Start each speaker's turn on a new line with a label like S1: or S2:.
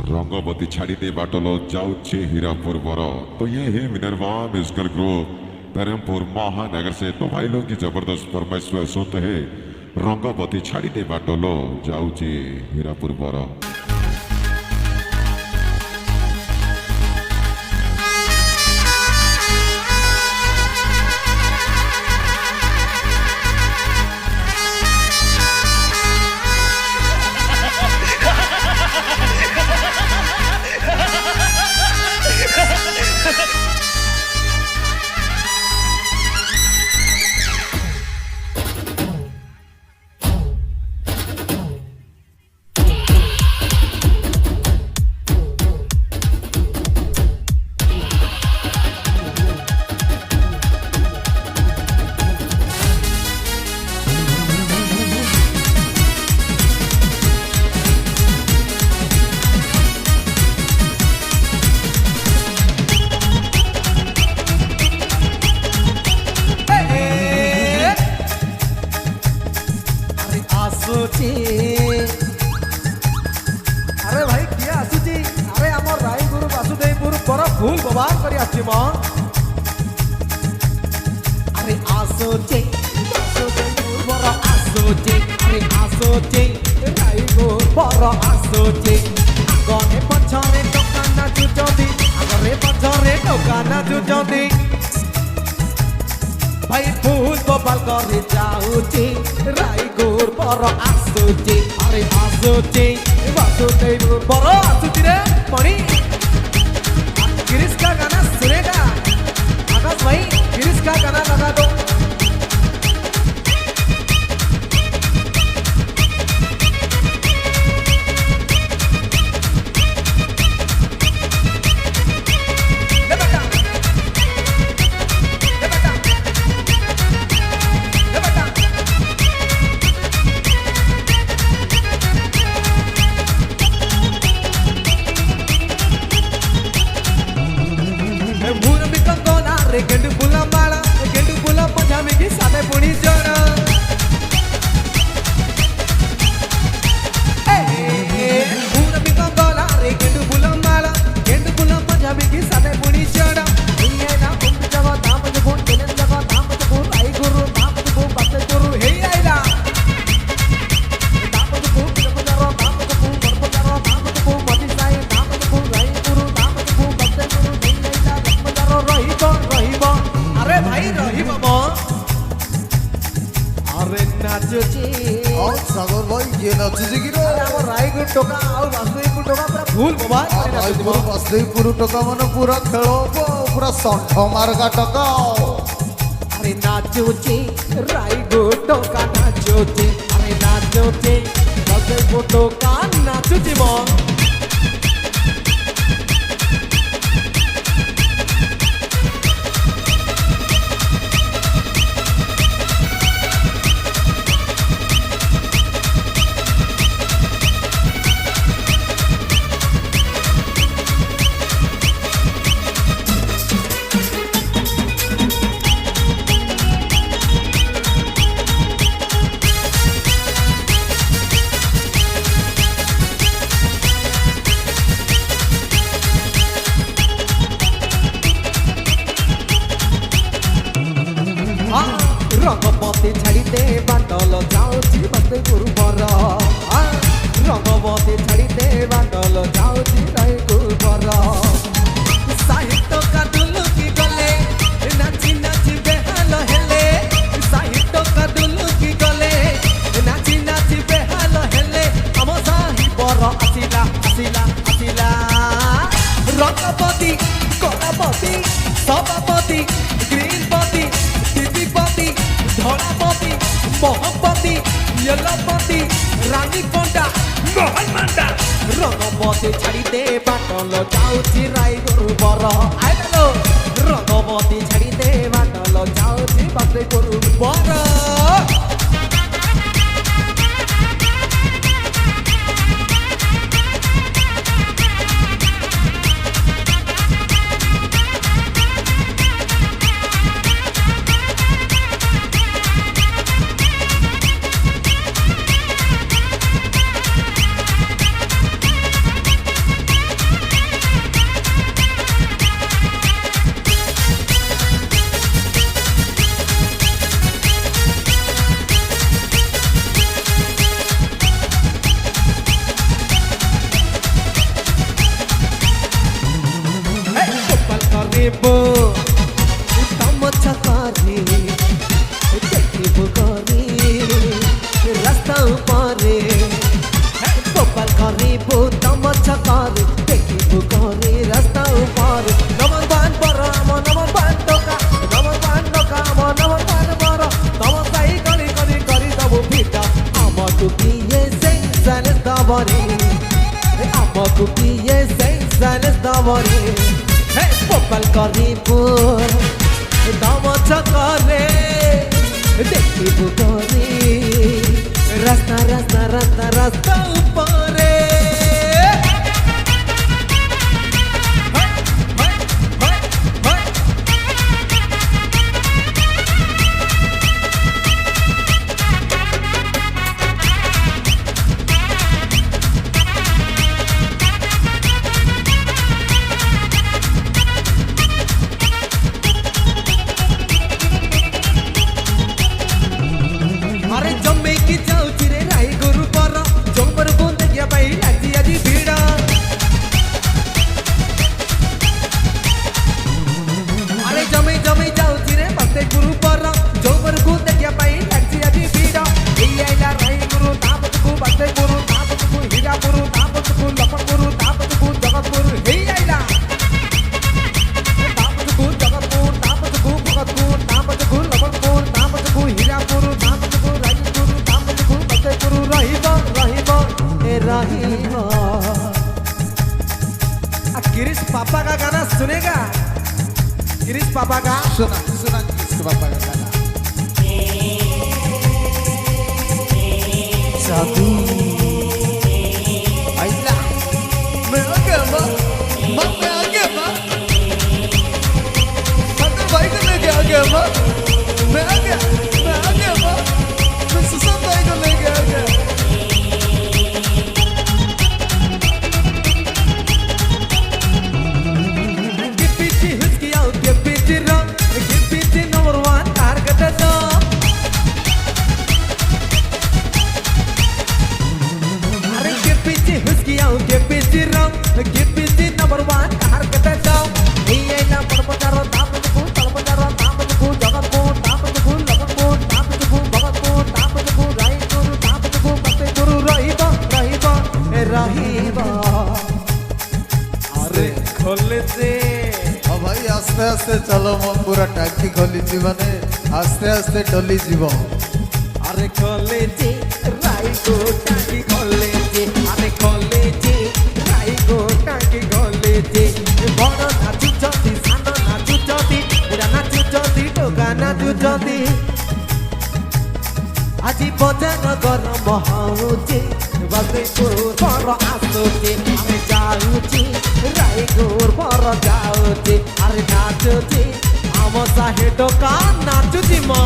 S1: रंगवती छाड़ी दे बाटलो जाऊचे हीरापुर बरो। तो ये है मिनरवा म्यूजिकल ग्रुप पेरमपुर महानगर से। तो भाई लोग की जबरदस्त फरमाइश सुनते हैं रंगवती छाड़ी दे बाटलो जाऊचे हीरापुर बरो।
S2: अरे भाई किया आसुची अरे आम रायगुरु वासुदेवपुर पर फुल बवाल कर अरे आसुची वासुदेवपुर पर आसुची अरे आसुची रायगुरु पर आसुची आगने पछरे टोका नाचुचंदी आगरे पछरे टोका नाचुचंदी भाई फुल बवाल कर जाऊची रायगुरु पर आसुची अरे आसुची वासुदेवपुर पर आसुची रे मणि गिरीश का गाना सुनेगा आकाश भाई गिरीश का गाना लगा दो गेंडू बुला माला गेंडू बुला पंजाबी की सादे पुणी जोड़ा पूरा भी कंगोला रे गेंडू बुला माला गेंडू बुला पंजाबी की सादे पुणी जोड़ा ये ना उम्र जगह दाम जो फोन चले जगह दाम जो फोन आई गुरु दाम जो फोन बात गुरु हे आई ना दाम जो फोन जब जरो दाम जो फोन बरप जरो दाम जो फोन मती साई दाम जो फोन आई गुरु दाम जो फोन बात गुरु हे आई ना दाम जरो रही तो अरे भाई रही बाबा अरे नाचुची
S3: और सागर भाई ये नाचुची की रे
S2: हम रायगुर टोका और वासुदेवपुर टोका पूरा फुल बाबा
S3: रायगुर वासुदेवपुर टोका माने पूरा खेलो पूरा संठ मार्गा टोका
S2: अरे नाचुची रायगुर टोका नाचुची अरे नाचुची वासुदेवपुर टोका नाचुची मो रंगवती छाड़ी दे बाटल जाऊची वासुदेवपुर पर रंगवती छाड़ी दे बाटल जाऊची रायगुरु पर साहित्य का दुलु की गले नाची नाची बेहाल हेले साहित्य का दुलु की गले नाची नाची बेहाल हेले हम साहि पर आसिला आसिला आसिला रंगवती कलापति सभापति ग्रीनपति दीपीपति धड़ापति मोहपति येलोपति रानी पंडा मोहन मंडा रंगवती छाड़ी दे बाटल जाऊची रायगुरु बर आइलो रंगवती छाड़ी दे बाटल जाऊची वासुदेवपुर बर କରିବୁ ତମ ଛକରେ ଦେଖିବୁ କରି ରାସ୍ତା ଉପରେ ଗୋପାଲ କରିବୁ ତମ ଛକରେ ଦେଖିବୁ କରି ରାସ୍ତା ଉପରେ ନମର ବାନ ବର ଆମ ନମର ବାନ ଟୋକା ନମର ବାନ ଟୋକା ଆମ ନମର ବାନ ବର ତମ ସାଇ ଗଳି ଗଳି କରିଦବୁ ଭିଡ଼ ଆମକୁ କିଏ ସେନ୍ସାଲେସ ଦବନି ଆମକୁ କିଏ ସେନ୍ସାଲେସ ଦବନି ଗୋପାଲ କରିବୁ ତମ ଛକରେ ଦେଖିବୁ କରି ରାସ୍ତା ରାସ୍ତା ରାସ୍ତା ରାସ୍ତା ଉପରେ अरे जम्मे की जाऊची रे राई गुरु पर जम्बर बोंद गया भाई लागी आजी भीड़ा अरे जम्मे जम्मे जाऊची रे बस्ते गुरु पर जम्बर बोंद गया भाई लागी आजी भीड़ा ये आइला राई गुरु तापत को बस्ते गुरु तापत को हीरा गुरु तापत को लपट गुरु तापत को जगत गुरु हे आइला तापत को जगत गुरु तापत को भगत गुरु तापत को लपट गुरु तापत को हीरा गुरु तापत को रहीबा गिरीश पापा का गाना सुनेगा गिरीश पापा का
S3: सुना सुना किसके पापा का गाना जादू आइला मैं आ गया माँ मैं आ गया माँ शंकर भाई को लेके आ गया माँ मैं आ गया माँ मैं सुशांत भाई को लेके आ गया भाई आस्ते आस्ते चलो मो पूरा टाकी खोली जीवने आस्ते आस्ते डोली जीव
S2: अरे खोले जी राई को टाकी खोले जी अरे खोले जी राई को टाकी खोले जी बड़ नाचु जति सान नाचु जति पूरा नाचु जति टोका नाचु जति আজি বজান গরম হউছি বাজে পর আসুছি আমি যাউছি রায়গড় পর যাউছি আরে নাচুছি আম সাহে দোকান নাচুছি মা